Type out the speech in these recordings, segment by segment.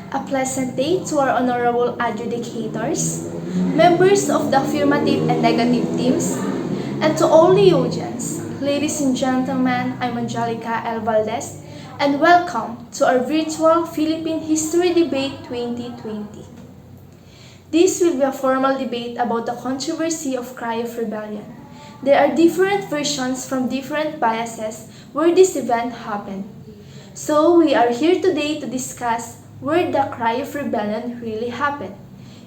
A pleasant day to our honorable adjudicators, members of the affirmative and negative teams, and to all the audience. Ladies and gentlemen, I'm Angelica L. Valdez, and welcome to our virtual Philippine History Debate 2020. This will be a formal debate about the controversy of Cry of Rebellion. There are different versions from different biases where this event happened. So we are here today to discuss where the Cry of Rebellion really happened.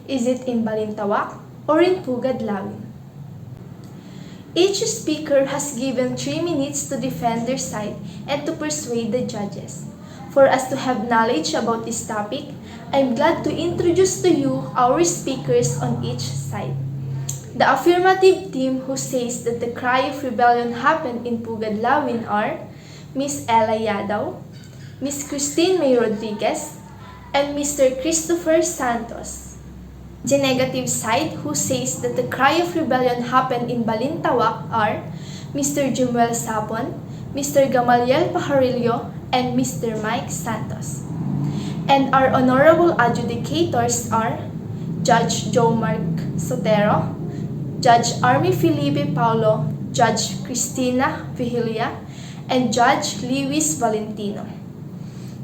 Is it in Balintawak or in Pugadlawin? Each speaker has given 3 minutes to defend their side and to persuade the judges. For us to have knowledge about this topic, I'm glad to introduce to you our speakers on each side. The affirmative team who says that the Cry of Rebellion happened in Pugadlawin are Ms. Ella Yadaw, Ms. Christine May Rodriguez, and Mr. Christopher Santos. The negative side who says that the Cry of Rebellion happened in Balintawak are Mr. Jumuel Sapon, Mr. Gamaliel Pajarillo, and Mr. Mike Santos. And our honorable adjudicators are Judge Joe Mark Sotero, Judge Army Felipe Paulo, Judge Cristina Vigilia, and Judge Lewis Valentino.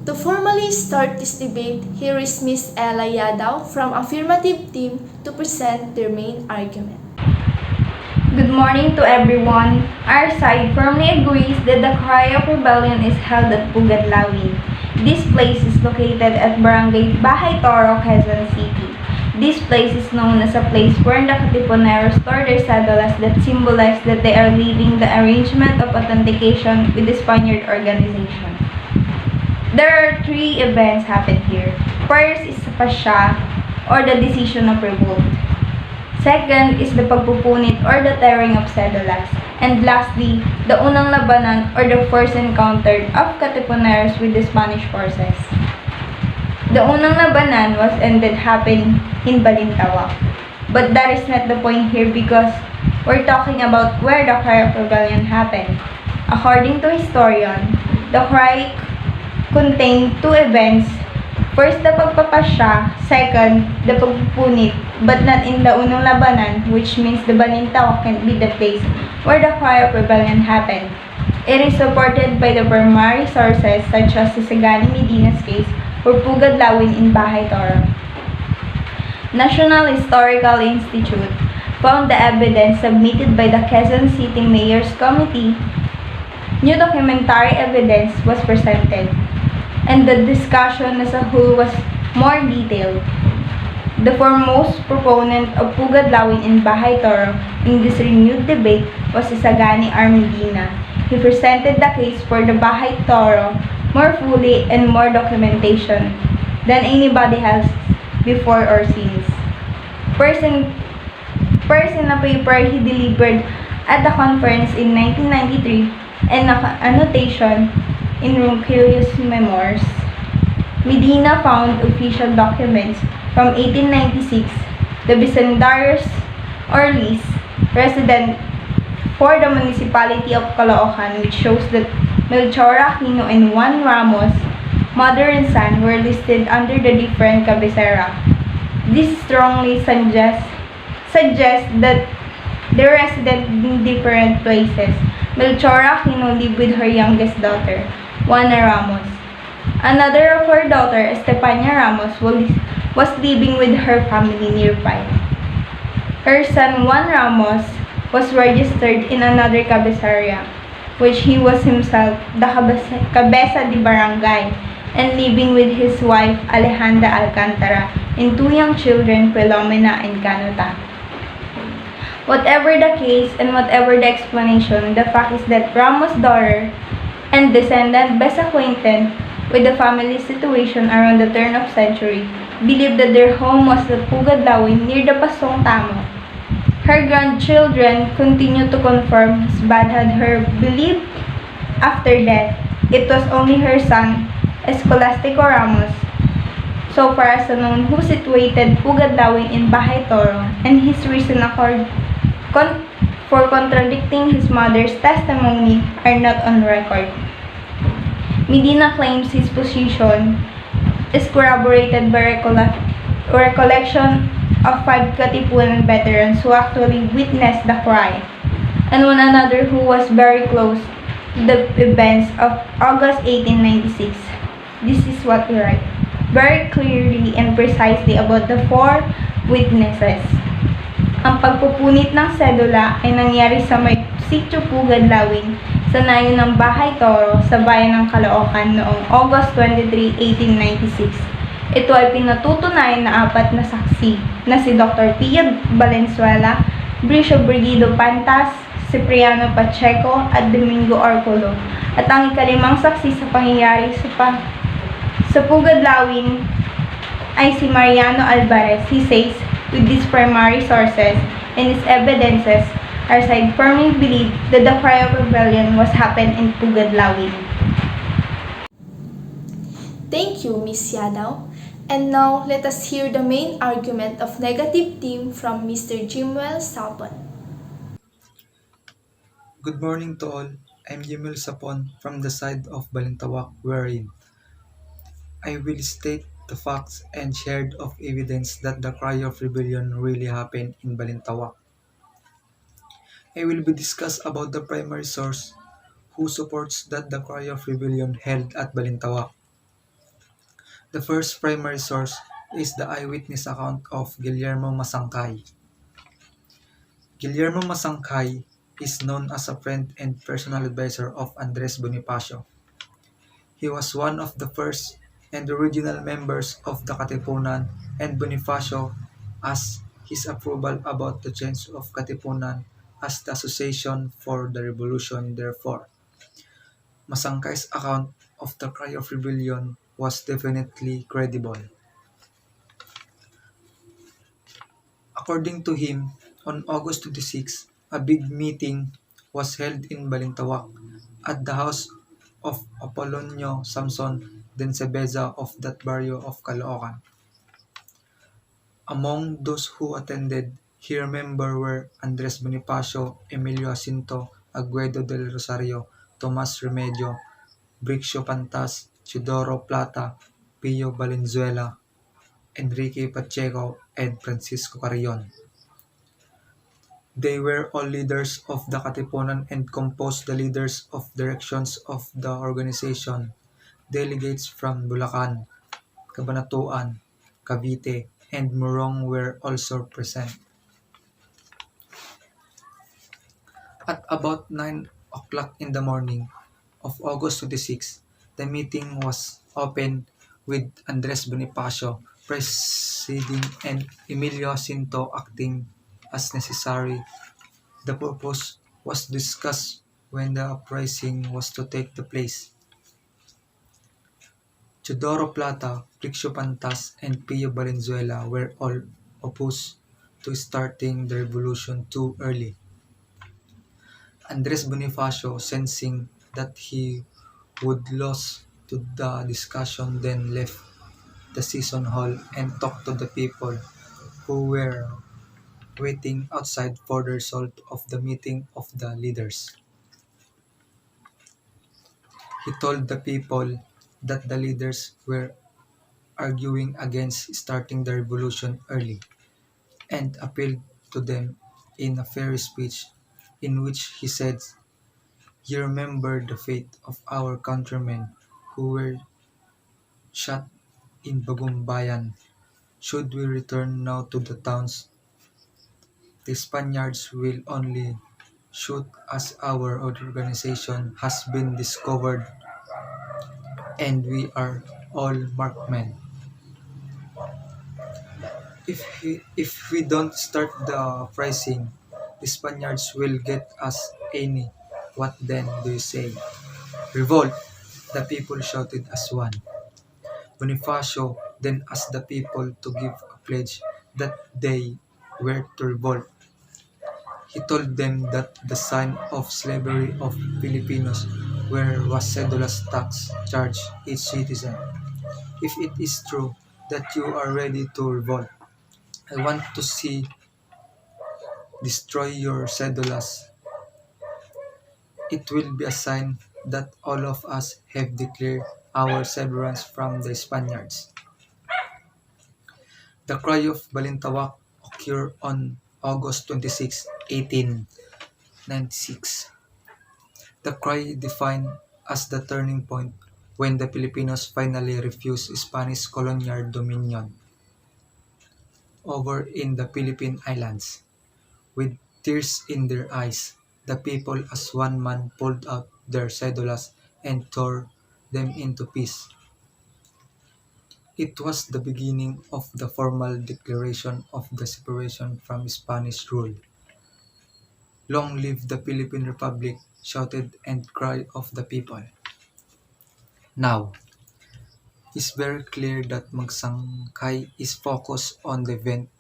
To formally start this debate, here is Ms. Ella Yadaw from Affirmative Team to present their main argument. Good morning to everyone. Our side firmly agrees that the Cry of Rebellion is held at Pugadlawin. This place is located at Barangay Bahay Toro, Quezon City. This place is known as a place where the Katipuneros store their cédulas that symbolize that they are leading the arrangement of authentication with the Spaniard organization. There are 3 events happened here. First is the Pasya, or the decision of revolt. Second is the pagpupunit, or the tearing of cédulas. And lastly, the unang labanan, or the first encounter of Katipuneros with the Spanish forces. The unang labanan was ended happened in Balintawak. But that is not the point here because we're talking about where the Cry of Rebellion happened. According to historian, the cry contained 2 events. First, the pagpapasya. Second, the pagpupunit, but not in the unang labanan, which means the Balintawak can't be the place where the Cry of Rebellion happened. It is supported by the primary sources such as the Sagani Medina's case or Pugadlawin in Bahay Toro. National Historical Institute found the evidence submitted by the Quezon City Mayor's Committee. New documentary evidence was presented, and the discussion as a whole was more detailed. The foremost proponent of Pugadlawin in Bahay Toro in this renewed debate was Sagani R. Medina. He presented the case for the Bahay Toro more fully and more documentation than anybody else before or since. First in a paper he delivered at the conference in 1993 and an annotation in Ronquillo's Memoirs, Medina found official documents from 1896, the Vicendarios Orlis, resident for the municipality of Caloocan, which shows that Melchor Aquino and Juan Ramos, mother and son, were listed under the different cabecera. This strongly suggests that they resident in different places. Melchor Aquino lived with her youngest daughter, Juana Ramos. Another of her daughter, Estefania Ramos, was living with her family nearby. Her son, Juan Ramos, was registered in another cabeceria, which he was himself the cabeza de barangay, and living with his wife, Alejandra Alcantara, and 2 young children, Filomena and Canuta. Whatever the case and whatever the explanation, the fact is that Ramos' daughter and descendant, best acquainted with the family situation around the turn of century, believed that their home was at Pugadlawin near the Pasong Tamo. Her grandchildren continued to confirm his had her believed after death. It was only her son, Escolastico Ramos, so far as known, who situated Pugadlawin in Bahay Toro, and his reason for contradicting his mother's testimony are not on record. Medina claims his position is corroborated by recollection of 5 Katipunan veterans who actually witnessed the crime, and one another who was very close to the events of August 1896. This is what we write very clearly and precisely about the 4 witnesses. Ang pagpupunit ng sedula ay nangyari sa may Sitio Pugad, Lawin, sa nayon ng Bahay Toro sa bayan ng Caloocan noong August 23, 1896. Ito ay pinatutunayan na 4 na saksi na si Dr. Pia Valenzuela, Bricio Brigido Pantas, Cipriano Pacheco at Domingo Orcolo. At ang ikalimang saksi sa pangyayari sa Pugad, Lawin ay si Mariano Alvarez. He says, with these primary sources and its evidences, our side firmly believe that the cry of rebellion was happened in Pugad, Lawin. Thank you, Ms. Yadaw. And now, let us hear the main argument of negative team from Mr. Jimwell Sapon. Good morning to all. I'm Jimwell Sapon from the side of Balintawak, wherein I will state the facts and shared of evidence that the cry of rebellion really happened in Balintawak. I will be discuss about the primary source who supports that the cry of rebellion held at Balintawak. The first primary source is the eyewitness account of Guillermo Masangkay. Guillermo Masangkay is known as a friend and personal advisor of Andres Bonifacio. He was one of the first and original members of the Katipunan, and Bonifacio asked his approval about the change of Katipunan as the association for the revolution. Therefore, Masangkay's account of the cry of rebellion was definitely credible. According to him, on August 26, a big meeting was held in Balintawak at the house of Apolonio Samson Densebeza of that barrio of Caloocan. Among those who attended, he remembered were Andres Bonifacio, Emilio Jacinto, Aguedo del Rosario, Tomas Remedio, Bricio Pantas, Chidoro Plata, Pio Valenzuela, Enrique Pacheco, and Francisco Carrion. They were all leaders of the Katipunan and composed the leaders of directions of the organization. Delegates from Bulacan, Cabanatuan, Cavite, and Morong were also present. At about 9 o'clock in the morning of August 26, the meeting was opened with Andres Bonifacio presiding and Emilio Jacinto acting as necessary. The purpose was discussed when the uprising was to take the place. Chidoro Plata, Bricio Pantas, and Pio Valenzuela were all opposed to starting the revolution too early. Andres Bonifacio, sensing that he would lose to the discussion, then left the session hall and talked to the people who were waiting outside for the result of the meeting of the leaders. He told the people that the leaders were arguing against starting the revolution early, and appealed to them in a fairy speech in which he said, "You remember the fate of our countrymen who were shot in Bagumbayan. Should we return now to the towns, the Spaniards will only shoot as our organization has been discovered and we are all marked men. If we don't start the uprising, the Spaniards will get us any. What then do you say?" "Revolt!" the people shouted as one. Bonifacio then asked the people to give a pledge that they were to revolt. He told them that the sign of slavery of Filipinos was sedulous tax charged each citizen. "If it is true that you are ready to revolt, I want to see destroy your cedulas. It will be a sign that all of us have declared our severance from the Spaniards." The Cry of Balintawak occurred on August 26, 1896. The cry defined as the turning point when the Filipinos finally refused Spanish colonial dominion over in the Philippine Islands. With tears in their eyes, the people as one man pulled out their cedulas and tore them into pieces. It was the beginning of the formal declaration of the separation from Spanish rule. Long live the Philippine Republic, shouted and cried of the people. Now, it's very clear that Magsangkay is focused on the event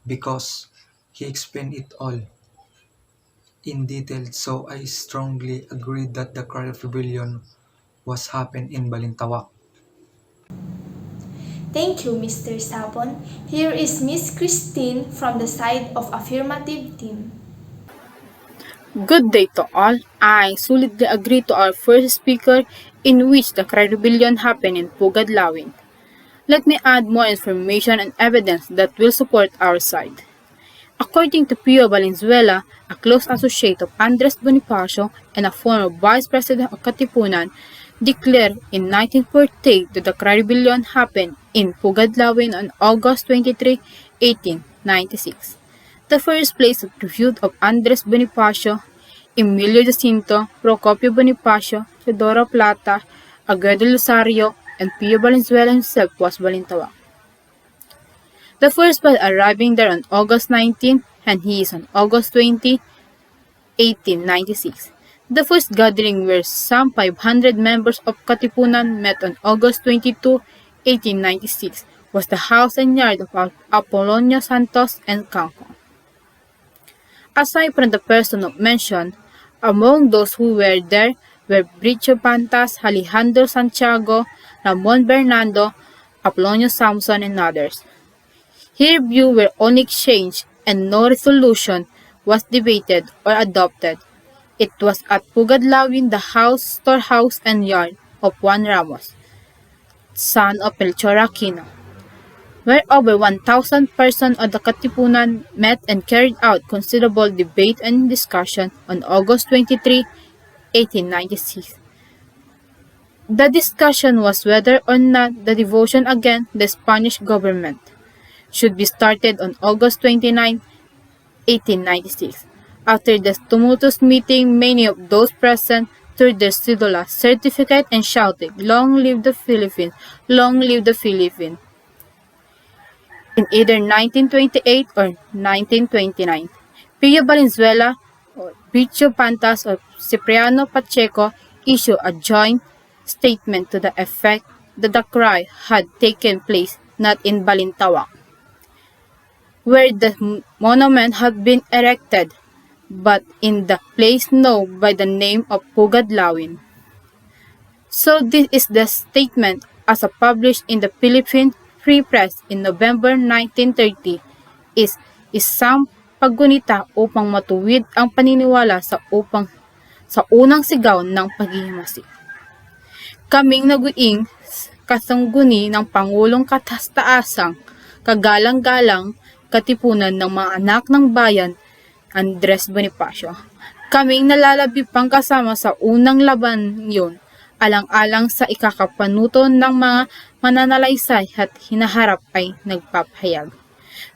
because he explained it all in detail, so I strongly agree that the cry of rebellion was happened in Balintawak. Thank you, Mr. Sapon. Here is Miss Christine from the side of affirmative team. Good day to all. I solidly agree to our first speaker in which the Cry Rebellion happened in Pugadlawin. Let me add more information and evidence that will support our side. According to Pio Valenzuela, a close associate of Andres Bonifacio and a former vice president of Katipunan, declared in 1948 that the Cry Rebellion happened in Pugadlawin on August 23, 1896. The first place of tribute of Andres Bonifacio, Emilio Jacinto, Procopio Bonifacio, Teodoro Plata, Aguedo Lusario, and Pio Valenzuela himself was Balintawak. The first was arriving there on August 19, and he is on August 20, 1896. The first gathering where some 500 members of Katipunan met on August 22, 1896 was the house and yard of Apolonio Santos and Kangkong. Aside from the person of mention, among those who were there were Bricio Pantas, Alejandro Santiago, Ramon Bernardo, Apolonio Samson, and others. Here views were only exchanged and no resolution was debated or adopted. It was at Pugadlawin, the house, storehouse, and yard of Juan Ramos, son of Melchor Aquino, where over 1,000 persons of the Katipunan met and carried out considerable debate and discussion on August 23, 1896. The discussion was whether or not the devotion against the Spanish government should be started on August 29, 1896. After the tumultuous meeting, many of those present threw their cedula certificate and shouted, "Long live the Philippines! Long live the Philippines!" In either 1928 or 1929, Pio Valenzuela, or Bricio Pantas, or Cipriano Pacheco issued a joint statement to the effect that the cry had taken place not in Balintawak, where the monument had been erected, but in the place known by the name of Pugadlawin. So this is the statement as published in the Philippine Free Press in November 1930 is isang paggunita upang matuwid ang paniniwala sa unang sigaw ng paghihimasik. Kaming naguing kasangguni ng Pangulong Kataas-taasang kagalang-galang Katipunan ng mga anak ng bayan, Andres Bonifacio. Kaming nalalabib pang kasama sa unang laban yun, alang-alang sa ikakapanuto ng mga mananalaysay at hinaharap ay nagpapahayag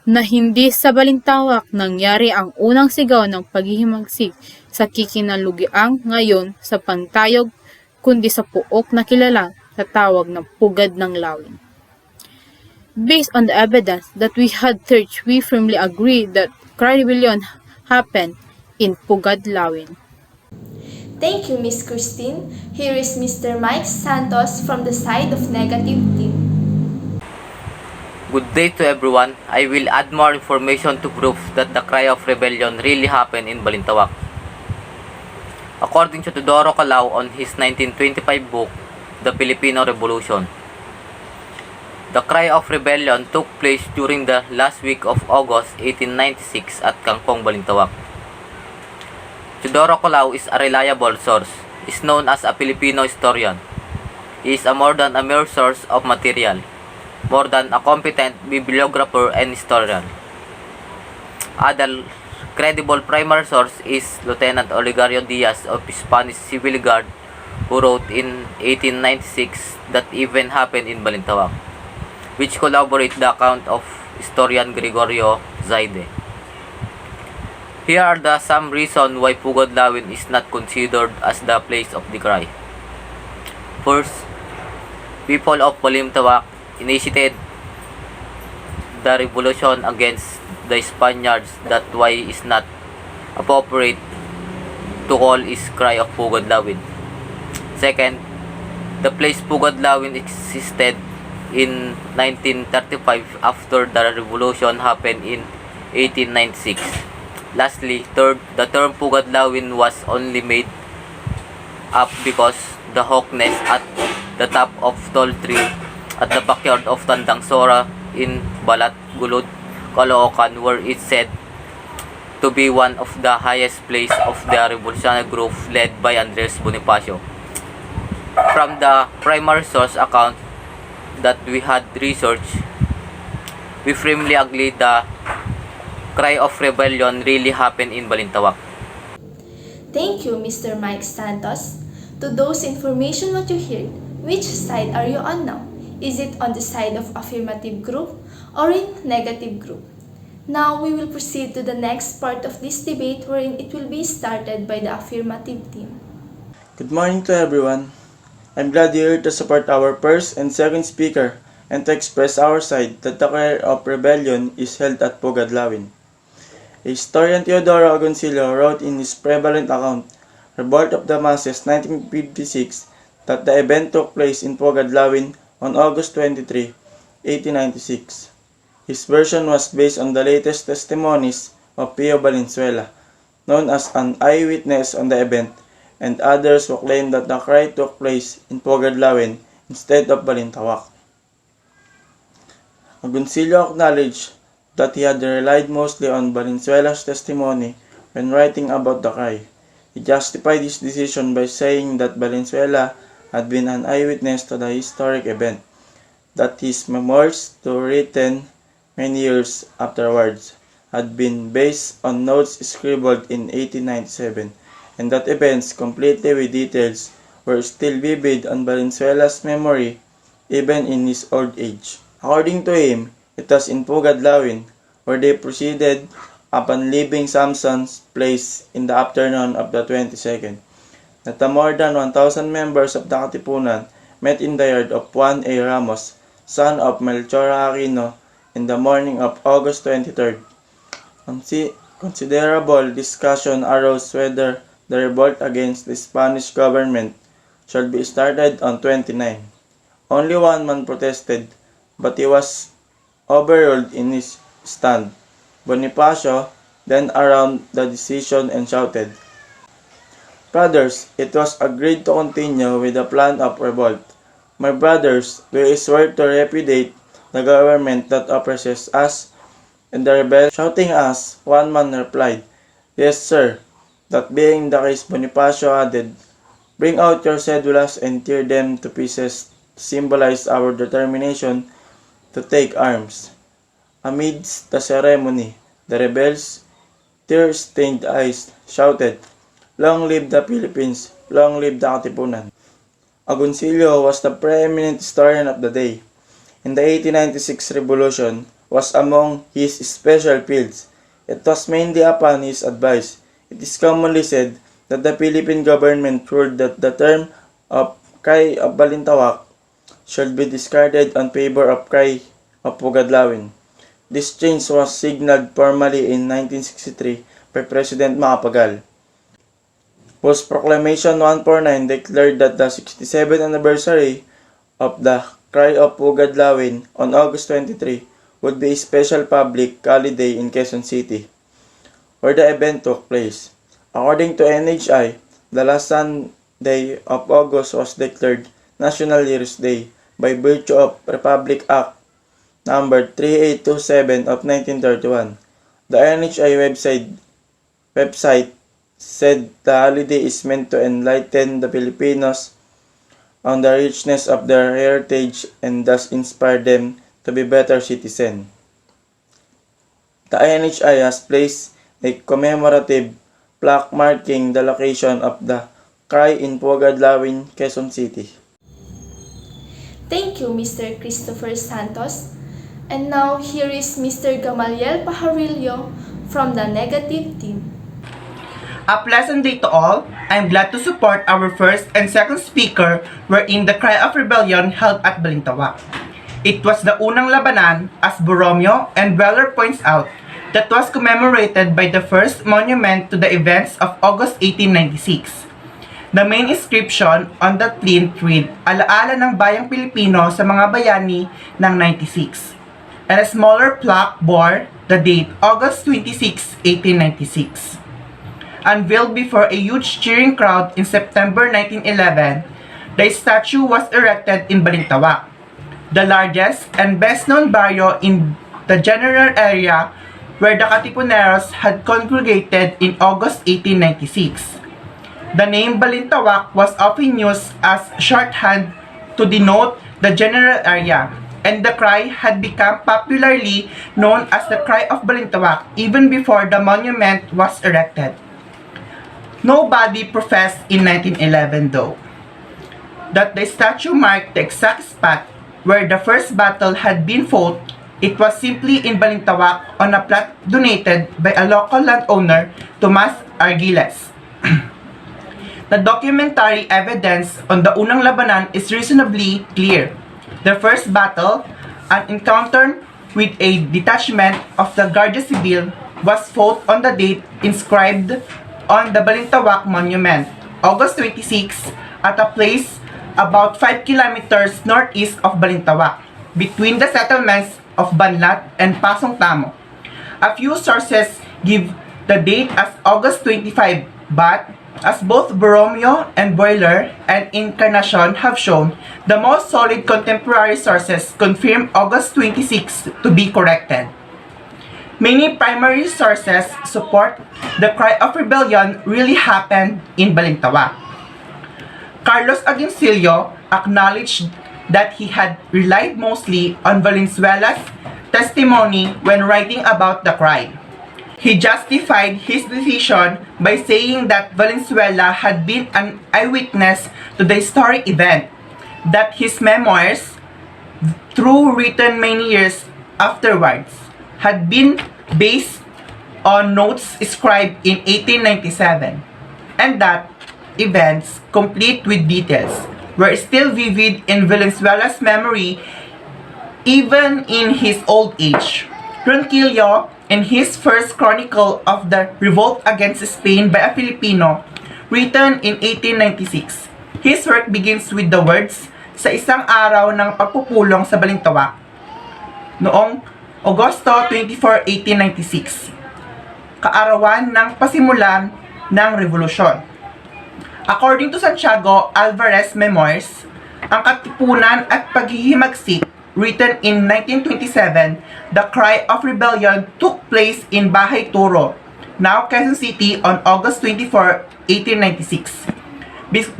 na hindi sa Balintawak nangyari ang unang sigaw ng paghihimagsik sa kikinalugiang ngayon sa Pantayog, kundi sa puok na kilala sa tawag ng Pugad ng Lawin. Based on the evidence that we had searched, we firmly agree that Cry Rebellion happened in Pugadlawin. Thank you, Miss Christine. Here is Mr. Mike Santos from the side of negative team. Good day to everyone. I will add more information to prove that the cry of rebellion really happened in Balintawak. According to Teodoro Calao on his 1925 book, The Filipino Revolution, the cry of rebellion took place during the last week of August 1896 at Kangkong, Balintawak. Teodoro Calao is a reliable source, is known as a Filipino historian. He is a more than a mere source of material. more than a competent bibliographer and historian. Other credible primary source is Lieutenant Olegario Diaz of Spanish Civil Guard, who wrote in 1896 that event happened in Balintawak, which corroborate the account of historian Gregorio Zaide. Here are some reasons why Pugad Lawin is not considered as the place of the cry. First, people of Balintawak initiated the revolution against the Spaniards. That why is not appropriate to call is cry of Pugad Lawin. Second, the place Pugad Lawin existed in 1935 after the revolution happened in 1896. Lastly, third, the term Pugad Lawin was only made up because the hawk nest at the top of tall tree at the backyard of Tandang Sora in Balat Gulod, Caloocan, where it said to be one of the highest place of the revolutionary group led by Andres Bonifacio. From the primary source account that we had researched, we firmly agree the cry of rebellion really happened in Balintawak. Thank you, Mr. Mike Santos. To those information what you heard, which side are you on now? Is it on the side of affirmative group or in negative group? Now we will proceed to the next part of this debate wherein it will be started by the affirmative team. Good morning to everyone. I'm glad you're here to support our first and second speaker and to express our side that the cry of rebellion is held at Pugad Lawin. Historian Teodoro Agoncillo wrote in his prevalent account, Revolt of the Masses 1956, that the event took place in Pugad Lawin on August 23, 1896. His version was based on the latest testimonies of Pio Valenzuela, known as an eyewitness on the event, and others who claimed that the cry took place in Pugad Lawin instead of Balintawak. Agoncillo acknowledged that he had relied mostly on Valenzuela's testimony when writing about the cry. He justified his decision by saying that Valenzuela had been an eyewitness to the historic event, that his memoirs, though written many years afterwards, had been based on notes scribbled in 1897, and that events completely with details were still vivid on Valenzuela's memory even in his old age. According to him, it was in Pugad Lawin where they proceeded upon leaving Samson's place in the afternoon of the 22nd, that the more than 1,000 members of the Katipunan met in the yard of Juan A. Ramos, son of Melchor Aquino, in the morning of August 23rd. Considerable discussion arose whether the revolt against the Spanish government should be started on 29. Only one man protested, but he was overruled in his stand. Bonifacio then around the decision and shouted, Brothers, it was agreed to continue with the plan of revolt. My brothers, we swear to repudiate the government that oppresses us and the rebel. Shouting us, one man replied, Yes, sir. That being the case, Bonifacio added, Bring out your cedulas and tear them to pieces to symbolize our determination to take arms. Amidst the ceremony, the rebels, tear-stained eyes, shouted, Long live the Philippines! Long live the Katipunan! Agoncillo was the preeminent historian of the day. In the 1896 revolution was among his special fields. It was mainly upon his advice. It is commonly said that the Philippine government ruled that the term of cry of Balintawak should be discarded in favor of cry of Pugad Lawin. This change was signaled formally in 1963 by President Macapagal, whose Proclamation 149 declared that the 67th anniversary of the cry of Pugad Lawin on August 23 would be a special public holiday in Quezon City, where the event took place. According to NHI, the last Sunday of August was declared National Heroes Day by virtue of Republic Act No. 3827 of 1931. The NHI website said the holiday is meant to enlighten the Filipinos on the richness of their heritage and thus inspire them to be better citizen. The INHI has placed a commemorative plaque marking the location of the cry in Pugadlawin, Quezon City. Thank you, Mr. Christopher Santos. And now here is Mr. Gamaliel Pajarillo from the negative team. A pleasant day to all. I'm glad to support our first and second speaker wherein the cry of rebellion held at Balintawak. It was the unang labanan, as Borromeo and Weller points out, that was commemorated by the first monument to the events of August 1896. The main inscription on the plinth read, Alaala ng Bayang Pilipino sa mga bayani ng 96. And a smaller plaque bore the date August 26, 1896. Unveiled before a huge cheering crowd in September 1911, the statue was erected in Balintawak, the largest and best-known barrio in the general area where the Katipuneros had congregated in August 1896. The name Balintawak was often used as shorthand to denote the general area, and the cry had become popularly known as the Cry of Balintawak even before the monument was erected. Nobody professed in 1911, though, that the statue marked the exact spot where the first battle had been fought. It was simply in Balintawak on a plot donated by a local landowner, Tomas Argiles. The documentary evidence on the unang labanan is reasonably clear. The first battle, an encounter with a detachment of the Guardia Civil, was fought on the date inscribed on the Balintawak monument, August 26, at a place about 5 kilometers northeast of Balintawak, between the settlements of Banlat and Pasong Tamo. A few sources give the date as August 25, but as both Borromeo and Boiler and Encarnacion have shown, the most solid contemporary sources confirm August 26 to be corrected. Many primary sources support the cry of rebellion really happened in Balintawak. Carlos Agoncillo acknowledged that he had relied mostly on Valenzuela's testimony when writing about the cry. He justified his decision by saying that Valenzuela had been an eyewitness to the historic event, that his memoirs, though written many years afterwards, had been based on notes scribed in 1897, and that events, complete with details, were still vivid in Valenzuela's memory even in his old age. Ronquillo, in his first chronicle of the revolt against Spain by a Filipino, written in 1896, his work begins with the words, sa isang araw ng pagpupulong sa Balintawak, noong Agosto 24, 1896, kaarawan ng pasimulan ng revolusyon. According to Santiago Alvarez Memoirs, ang Katipunan at Paghihimagsik, written in 1927, the cry of rebellion took place in Bahay Turo, now Quezon City, on August 24, 1896.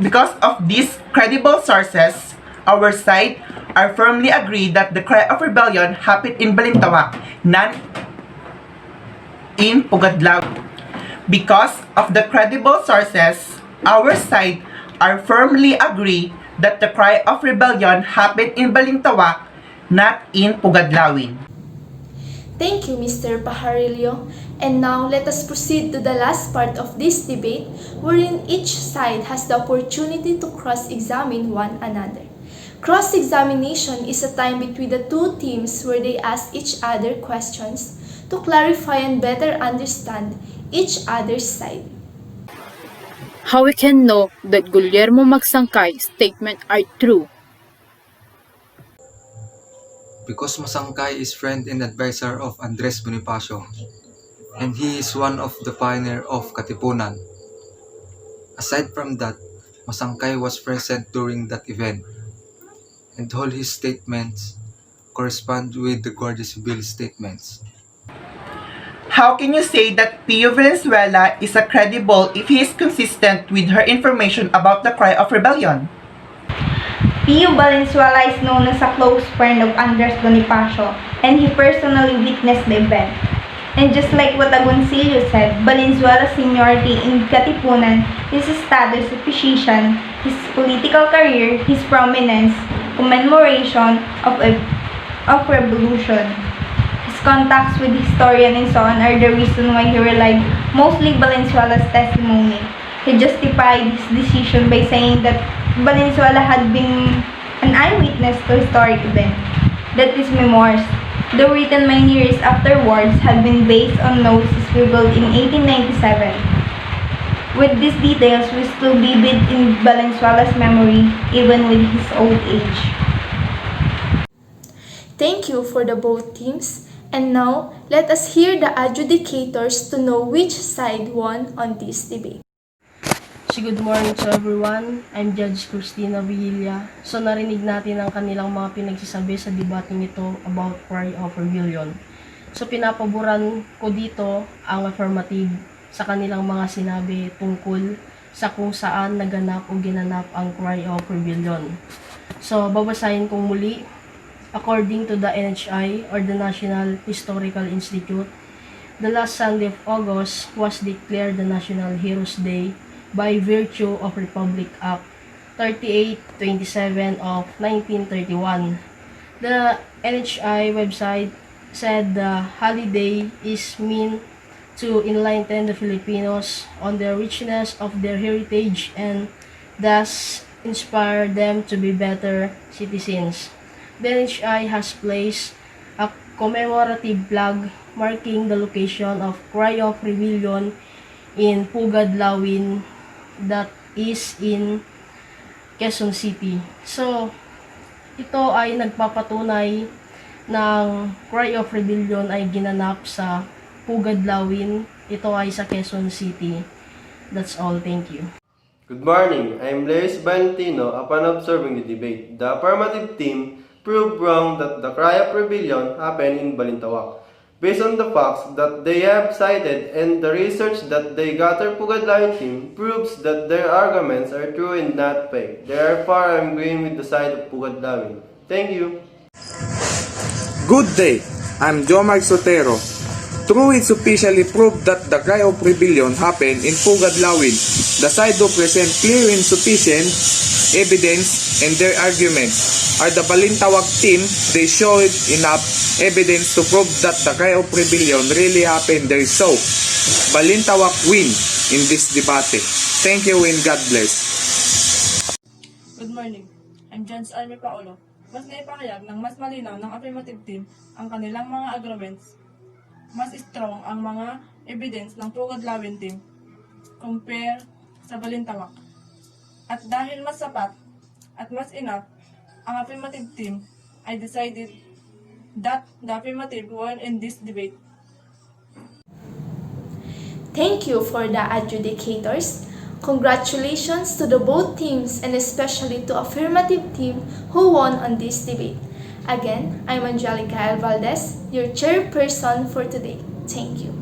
Because of these credible sources, our side are firmly agreed that the cry of rebellion happened in Balintawak, not in Pugadlawin. Because of the credible sources, our side are firmly agree that the cry of rebellion happened in Balintawak, not in Pugadlawin. Thank you, Mr. Pajarillo. And now let us proceed to the last part of this debate, wherein each side has the opportunity to cross-examine one another. Cross-examination is a time between the two teams where they ask each other questions to clarify and better understand each other's side. How we can know that Guillermo Magsangkay's statements are true? Because Masangkay is friend and advisor of Andres Bonifacio, and he is one of the pioneer of Katipunan. Aside from that, Masangkay was present during that event, and all his statements correspond with the Guardia Civil statements. How can you say that Pio Valenzuela is a credible if he is consistent with her information about the cry of rebellion? Pio Valenzuela is known as a close friend of Andres Bonifacio, and he personally witnessed the event. And just like what Agoncillo said, Valenzuela's seniority in Katipunan, his status as physician, his political career, his prominence, commemoration of revolution, his contacts with historian and so on are the reason why he relied mostly Valenzuela's testimony. He justified his decision by saying that Valenzuela had been an eyewitness to historic event, that his memoirs, though written many years afterwards, had been based on notes scribbled in 1897. With these details, we still vivid in Valenzuela's memory, even with his old age. Thank you for the both teams. And now, let us hear the adjudicators to know which side won on this debate. So good morning to everyone. I'm Judge Cristina Villa. So narinig natin ang kanilang mga pinagsasabi sa debating ito about cry of rebellion. So pinapaboran ko dito ang affirmative sa kanilang mga sinabi tungkol sa kung saan naganap o ginanap ang cry of rebellion. So babasahin kong muli. According to the NHI or the National Historical Institute, the last Sunday of August was declared the National Heroes Day by virtue of Republic Act 3827 of 1931. The NHI website said the holiday is meant to enlighten the Filipinos on the richness of their heritage and thus inspire them to be better citizens. The NHI has placed a commemorative flag marking the location of Cry of Rebellion in Pugad, Lawin, that is in Quezon City. So, ito ay nagpapatunay ng Cry of Rebellion ay ginanap sa Pugad, Lawin. Ito ay sa Quezon City. That's all. Thank you. Good morning. I'm Luis Valentino. Upon observing the debate, the affirmative team proved wrong that the Cry of Rebellion happened in Balintawak. Based on the facts that they have cited and the research that they gathered, Pugad Lawin team proves that their arguments are true and not fake. Therefore, I'm agreeing with the side of Pugad Lawin. Thank you. Good day, I'm Jomar Sotero. True, it's officially proved that the cry of rebellion happened in Pugad Lawin. The side who present clear and sufficient evidence and their arguments are the Balintawak team. They showed enough evidence to prove that the cry of rebellion really happened there. So, Balintawak win in this debate. Thank you and God bless. Good morning. I'm Judge Army Paolo. Mas naipahayag ng mas malinaw ng affirmative team ang kanilang mga arguments. Mas strong ang mga evidence ng Pugad Lawin team compare sa Balintawak. At dahil mas sapat at mas enough, ang affirmative team I decided that the affirmative won in this debate. Thank you for the adjudicators. Congratulations to the both teams and especially to affirmative team who won on this debate. Again, I'm Angelica L. Valdez, your chairperson for today. Thank you.